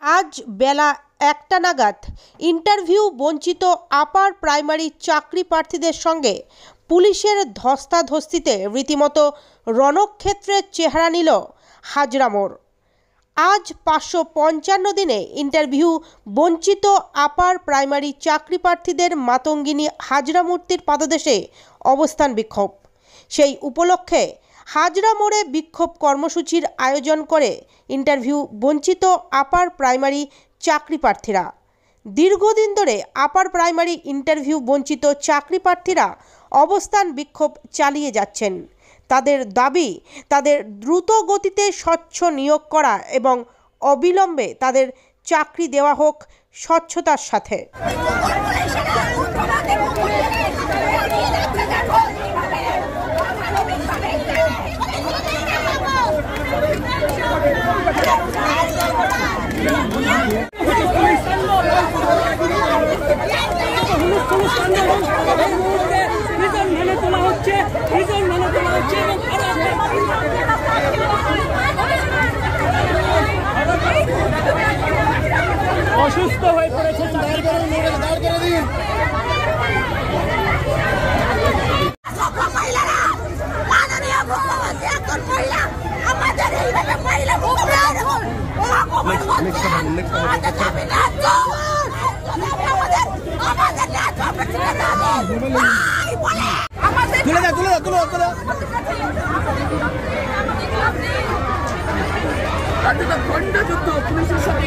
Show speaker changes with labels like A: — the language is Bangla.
A: আজ বেলা ১টা নাগাদ ইন্টারভিউ বঞ্চিত আপার প্রাইমারি চাকরি প্রার্থীদের সঙ্গে পুলিশের ধস্তাধস্তিতে রীতিমতো রণক্ষেত্রের চেহারা নিল হাজরা মোড়। আজ ৫৫৫ দিনে ইন্টারভিউ বঞ্চিত আপার প্রাইমারি চাকরি প্রার্থীদের মাতঙ্গিনী হাজরা মূর্তির পাদদেশে অবস্থান বিক্ষোভ। সেই উপলক্ষে হাজরা মোড়ে বিক্ষোভ কর্মসূচির আয়োজন করে ইন্টারভিউ বঞ্চিত আপার প্রাইমারি চাকরি প্রার্থীরা। দীর্ঘদিন ধরে আপার প্রাইমারি ইন্টারভিউ বঞ্চিত চাকরি প্রার্থীরা অবস্থান বিক্ষোভ চালিয়ে যাচ্ছেন। তাদের দাবি, তাদের দ্রুত গতিতে স্বচ্ছ নিয়োগ করা এবং অবিলম্বে তাদের চাকরি দেওয়া হোক স্বচ্ছতার সাথে।
B: অসুস্থ হয়ে পড়েছে
C: খন্ড যুদ্ধ পুলিশের সাথে